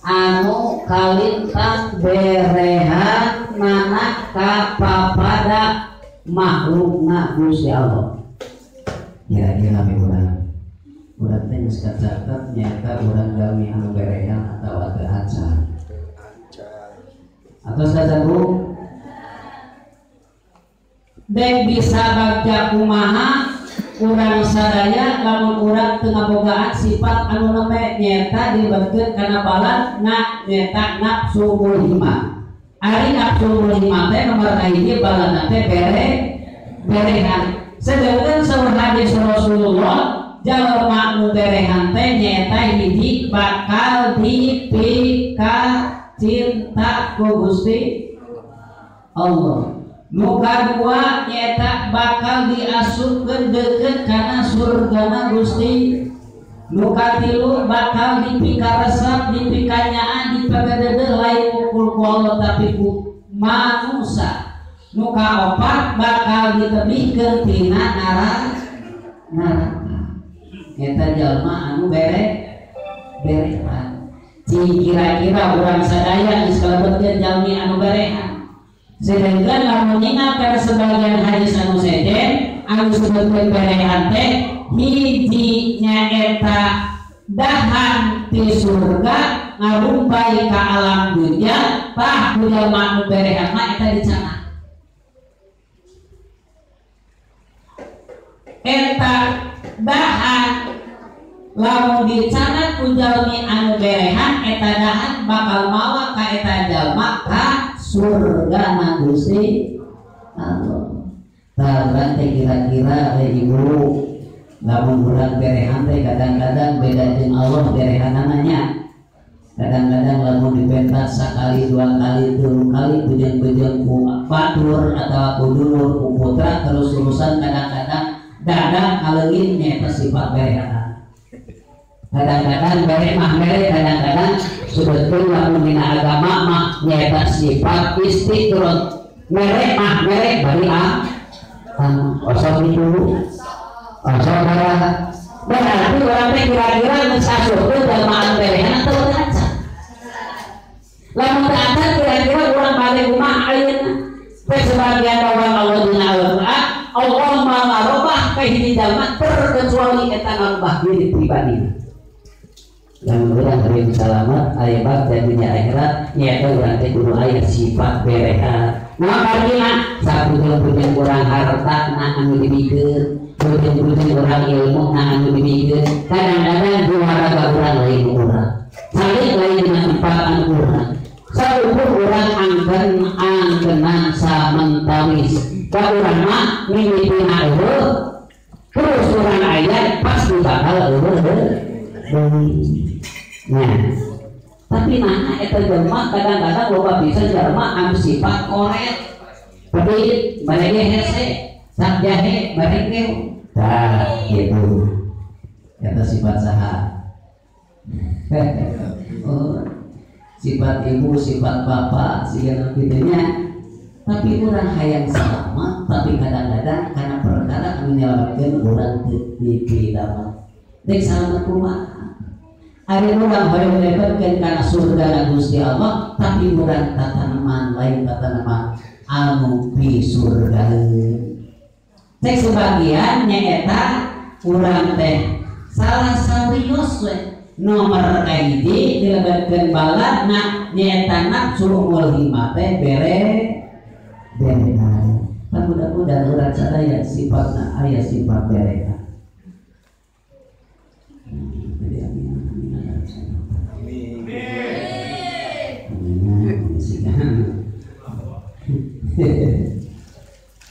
anu kalintang berehan mana kapapada makhlukna Gusti Allah. Kira-kira urang teh geus kacatet nyaeta urang jalmi anu berehan atau teu acan. Atau sajago dek bisa bagja kumaha urang sadaya lamun urang teu ngabogaan sifat anu neme nyaeta dibetkeun kana balan nyaeta nafsu mulhimah. Ari nafsu mulhimah teh nomor kahiji balanna teh berehan. Sedangkan saur hadis Rasulullah jalma nu berehan teh nyaeta hiji bakal dipika cinta ku Gusti Allah. Nu kadua nyaeta bakal diasupkeun deukeut kana surgana Gusti. Nu katilu bakal dipika resep, dipika nyaan, dipagadeudeuh lain ukul ku Allah tapi ku manusia. Nu kaopat bakal ditebihkeun tina neraka. Eta jalma anu berehan. Kira-kira urang sadaya geus kalebetkeun jalmi anu berehan. Sedangkan lamun ngingat kana sebagian hadis anu sejen anu disebutkeun berehan teh hiji nyaeta dahan ti surga ngarumpai ka alam dunya tah ku jalma anu berehan mah eta dicana. Eta dahan lamun dicanat ku jalmi anu berehan eta dahan bakal mawa ka eta jalma ka surgana Gusti Allah. Tah teh kira-kira ibu lamun urang berehan teh kadang-kadang beda jeung Allah berehanana nya. Kadang-kadang lamun dipentas sakali dua kali tilu kali bujang-bujang ku batur atau ku dulur ku putra terus urusan kadang-kadang dadang kaleungin nyaeta sifat berehan. Kadang-kadang bere mah bere, kadang-kadang sebetulnya lamun dina agama mah nyaeta sifat istiqrot. Mere mah mere bari osok itu osok darah. Berarti orang teh kira-kira geus asukeun jalma anu berehan atau teu acan. Lamun teu acan kira-kira urang bade kumaha ayeuna? Teh sebagian orang Allah dina Al-Qur'an Allah marobah ka hiji jalma terkecuali eta ngarubah diri pribadina. Yang urang hari selamat aya bakti dunya akhirat nyaeta urang teh kudu aya sifat berehan. Nah karina sapujeun-pujeun urang harta na anu dibikeun, pujeun-pujeun urang ilmu na anu dibikeun. Kadang-kadang juara urang lain urang. Salik lain dengan tempatan urang. Saluhur urang angkenan samentawis. Ka urang mah mimipina eueuh. Terus urang aya pasti bakal eueuh. Nah, tapi mana eta jelma kadang-kadang loba bisa jelma anu sifat koret. Tapi barenge hese, sak jahe barenge. Tah, gitu. Eta sifat saha? Oh, sifat ibu, sifat bapak, segala gitunya. Tapi urang hayang selamat, tapi kadang-kadang karena perkara anu nyelametkeun urang teu dipidamel. Dek selamat kumaha? Ari urang hoyong lebetkeun kana surga Gusti Allah, tapi urang tataneman lain tataneman anu pi surgaeun. Cek sebagian nyaeta urang teh salah sarios we nomor kahiji dilebetkeun baladna nyaeta nafsu mulhimah teh berehan. Mudah-mudahan urang sadaya sifatna aya sifat berehan.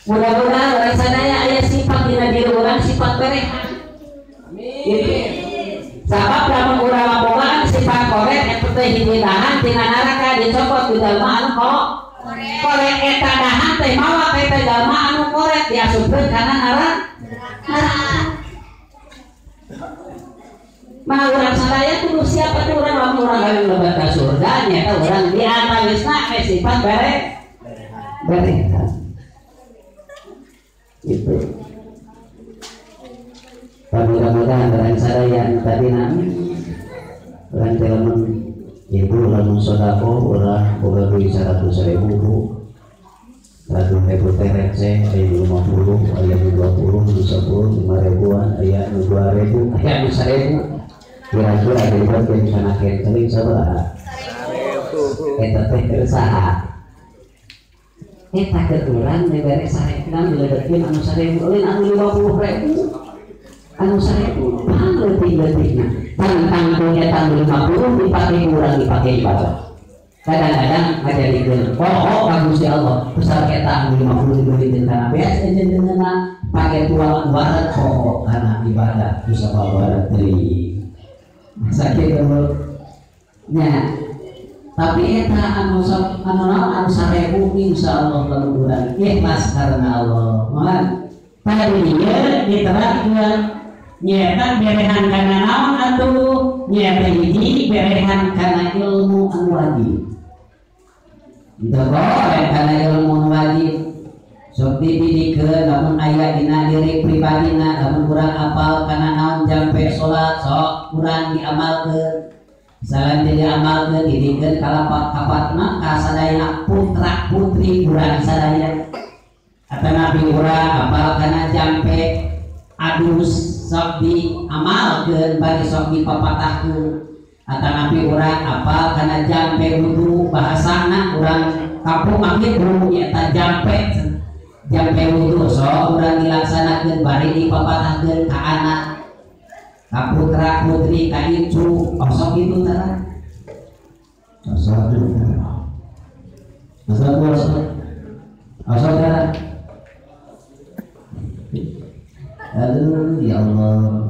Mudah-mudahan orang sadaya aya sifat dina diri urang sifat berehan. Amin. Sabab lamun urang ngabogaan sifat korek eta teh hiji dahan tina neraka dicopot ku jalma anu korek eta dahan teh mawa ka eta jalma anu korek diasupkeun kana neraka. Mah urang sadaya kudu siapa teh urang lamun urang hayang lebet ka surga nyaeta urang di antawisna aya sifat berehan. Itu mudah-mudahan orang sadaya tadi nami orang telepon Ibu lamun sodako ulah boga duit 100.000 Bu. 100.000 teh receh, aya 50, aya 20, 10, 5.000-an, aya 2.000, aya 1.000. Kira-kira dibuat yang kana kenteling sabaraha? 1.000. Eta teh kesaha. Eta keur urang teh beres 1.000 diledekeun anu 1.000 euy anu 50.000. Anu 1.000 pan leutik-leutikna. Tang-tang eta 50 dipake kurang dipake ibadah. Kadang-kadang ngajarikeun pokok ka Gusti Allah besar eta 50 dibeureun kana beas ejenteunna pake tuang warat pokok kana ibadah bisa babarat teuing sakitu nya tapi eta anu 1.000 insyaallah lamun urang ikhlas karena Allah mohon tadi ieu diterapkeun nyaeta berehan kana naon atuh nyaeta hiji berehan kana ilmu anu wajib. Itu boleh karena ilmu wajib sok didikeun namun aya dina diri pribadina namun kurang apal kana naon jampe salat sok kurang diamalkeun salan diamalkeun didikeun kalapat-kapatna ka sadayana putra putri kurang sadaya atanapi urang apal kana jampe adus sok diamalkeun bari sok dipapatahkeun atanapi urang apal kana jampe wudu bahasana urang kampung mangke guru eta jampe wudu so urang dilaksanakeun bari dipapatahkeun ka anak ka putra putri ka icu sok itu tara sok tara aduh ya Allah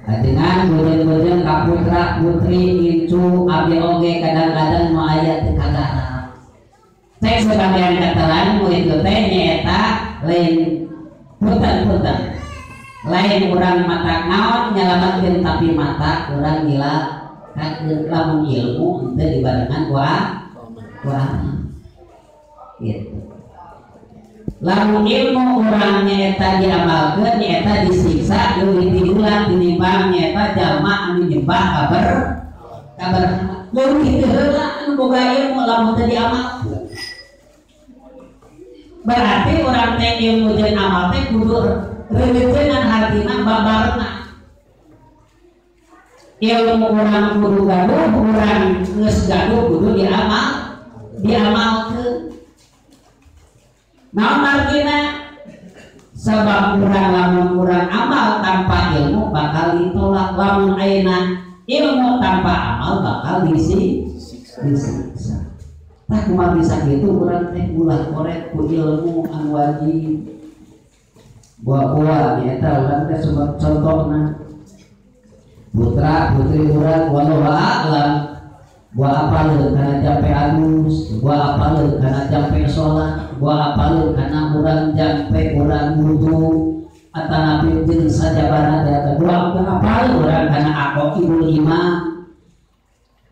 dengan bujen-bujen ka putra putri itu abdi oge kadang-kadang mau aya teu kagarap. Teh sebagian katalan mu itu teh nyaeta lain punten. Lain urang mata naon nyalametkeun tapi mata urang gila kakeun lamun ilmu henteu dibarengan ku gitu. Lamun ilmu urang nyaeta diamalkeun nyaeta disiksa leuwih diulang tinimbang nyaeta jalma anu nyembah kabar leuwih teu heula anu boga ilmu lamun teu diamalkeun. Berarti urang teh ilmu jeung amal teh kudu reuleukeun hartina babarna. Ilmu urang kudu gaduh, urang geus gaduh kudu diamalkeun. Naon artina sebab lamun urang amal tanpa ilmu bakal ditolak lamun ayeuna ilmu tanpa amal bakal disiksa. Tah kumaha bisa kitu urang teh ulah korek ku ilmu anu wajib. Buah-buah eta urang teh sebab contohna putra putri urang wallahu a'lam gua apaleun kana jampe adus, gua apaleun kana jampe salat, gua apaleun kana urang jampe urang wudu atanapi jeung sajabana teh gua apaleun urang kana aku ibu imam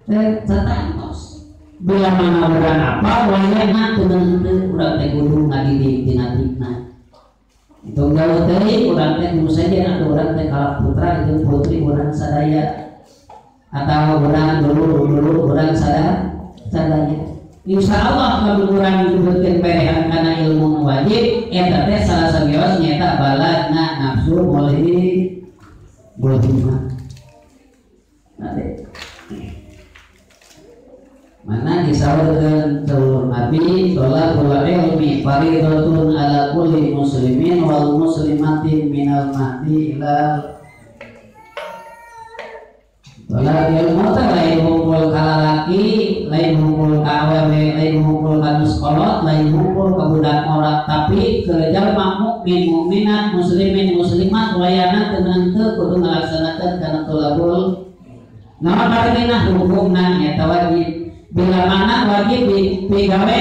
teh satantos bila mana urang apa wayahna teu neunteu urang teh kudu ngadidik tina tikna itu gawe teuing urang teh kudu saja urang teh kala putra jeung putri urang sadaya atau urang dulu urang sadaya insya Allah kalau urang diberikan berehan karena ilmu wajib eta teh salah sagios nyata baladna nafsu boleh mana disawarkeun tur Nabi thalaqul ilmi fardhatun ala kulli muslimin wal muslimatin minal mahdi ilal Wala ilmu teh lain hukum kalalaki, lain hukum kawewe, lain hukum kanuskolot, lain hukum kebudak orang. Tapi kejar mukmin mukminat muslimin muslimat wayana tenang teu kudu ngalaksanakeun kana tolabul. Nama karenina hukumna eta wajib. Bila mana wajib digawe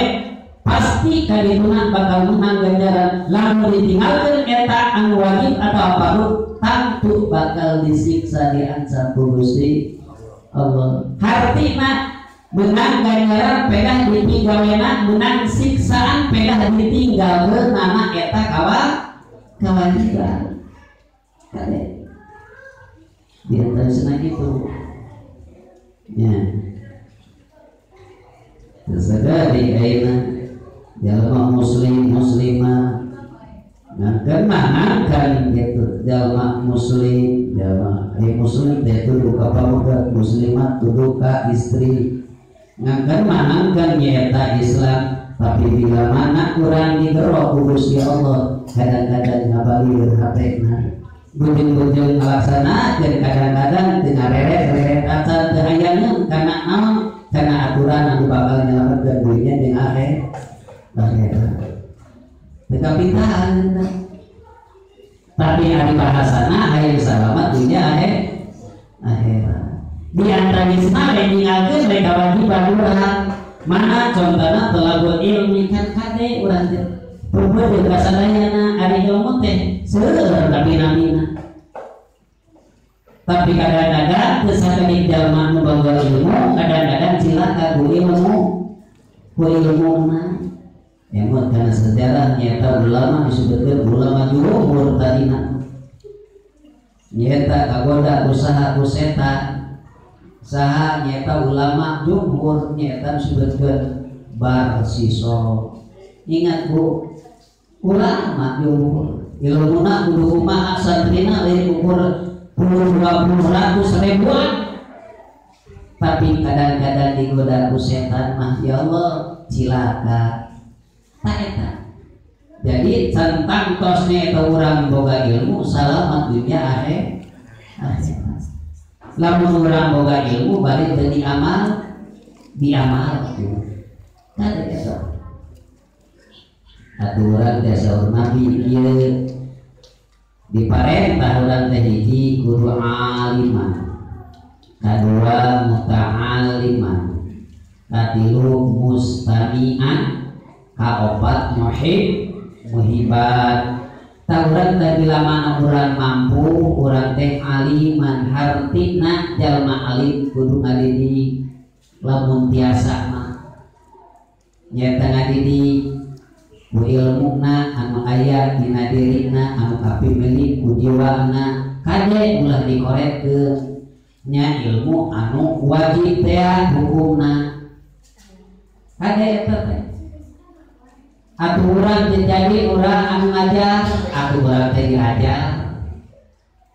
pasti kadituna bakal menang ganjaran. Lamun ditinggalkeun eta anu wajib atau fardu tentu bakal disiksa diancam Gusti Allah. Hartina menang ganjaran pedah ditinggawena, menang siksaan pedah ditinggalkeun nana eta kewajiban. Kade. Di antara sana itu ya tersedari aina jalma muslim muslimah ngangkan gitu jalma muslim jalma muslim itu duka pamuda muslimat duka istri ngangkan nyata Islam tapi bila mana kurang digerok Gusti Allah kadang-kadang ngabali hatena bujung-bujung ngalaksanakeun kadang-kadang teu ngareret-reret acan teu hayangeun kana naon kana aturan anu bakal nyelametkeun dunya jeung akhirat teu kapintahan tapi ari bahasana hayang salamat dunya akhirat di antawisna ningalkeun bae kewajiban urang mana contohna talabul ilmi kan kade urang teh puput jeung kasadayana ari ilmu teh seueur tapi namina tapi kadang-kadang teu sakeuning jalma nu boga ilmu kadang-kadang cilaka ku ilmuna emot kana sejarah nyata ulama disebutkeun ulama jumhur tadina nyata kagoda usaha ku setan saha nyata ulama jumhur nyata disebutkeun barsiso ingat Bu ulama jumhur ilmuna kudu kumaha santrina lain ukur 20-20 ribuan tapi kadang-kadang digoda ku setan mah ya Allah cilaka tak eta jadi tentang tosnya eta urang boga ilmu salamat dunia akhirat lamun urang boga ilmu balik teu diamal kada eta aturan dasar nabi ieu diparentah urang teh hiji kudu aliman kadua muta'alliman katilu mustami'an kaopat muhibat urang teh bila mana urang mampu urang teh aliman hartina jalma alim kudu ngadidi lamun tiasa mah nyata ngadidi ku ilmuna anu aya dina dirina anu kapimilih ku jiwana kade ulah dikorekeun nya ilmu anu wajib teh hukumna kade eta teh atuh urang jadi urang anu ngajar atuh urang teh diajar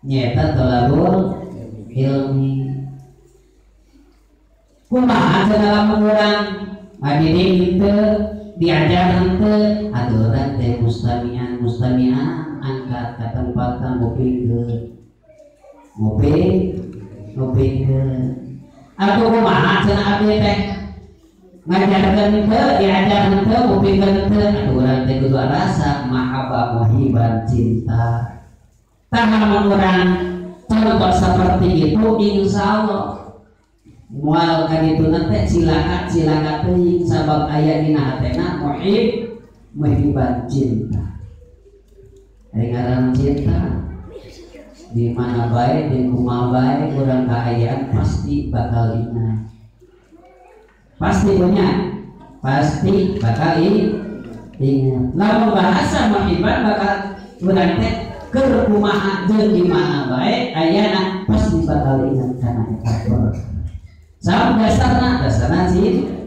nyata talabul ilmi kumaha dalam urang ngadidik teu diajar henteu atuh urang teh mustami'an angkat ka tempat ngopikeun ngopikeun atuh kumaha cenah abdi teh ngajarkeun teu diajar henteu ngopikeun teu atuh urang teh kudu rasa mahabbah muhiban cinta tahanan urang contoh seperti itu insyaallah mual kadituna teh cilaka teuing sabab aya dina hatena muhiban cinta ari ngaran cinta di mana bae di kumaha bae urang kaayaan pasti bakal ingat pasti bakal ingat lamun bahasa muhiban bakal urang teh keur kumaha jeung di mana bae ayana pasti bakal ingat kana eta sama dasarna cinta.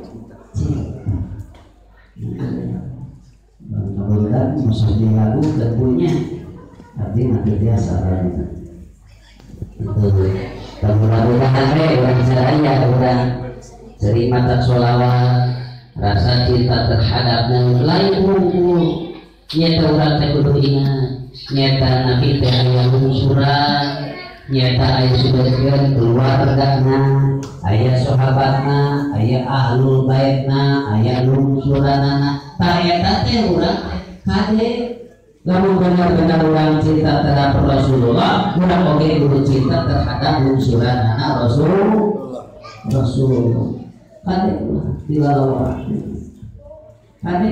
Mudah-mudahan musuhnya lagu tentunya tapi nanti dia salah. Mudah-mudahan orang saya orang terima tak sholawat rasa cinta terhadapnya lain unggul nyata orang teh kudu ingat nyata nabi teh aya lungsuran nyata aya sebagian keluargana aya sahabatna aya ahlul baitna aya lungsuranana ta eta teh urang kade lamun benar-benar urang cinta terhadap Rasulullah urang oge kudu cinta terhadap lungsuranana Rasul kade tilawah kade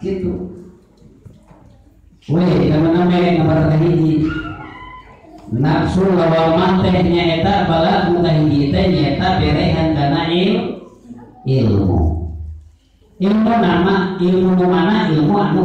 gitu weh nama-nama nomor kahiji nafsu lawamah teh nyaeta bala nu kahiji teh nyaeta berehan kana ilmu nama ilmu mana ilmu anu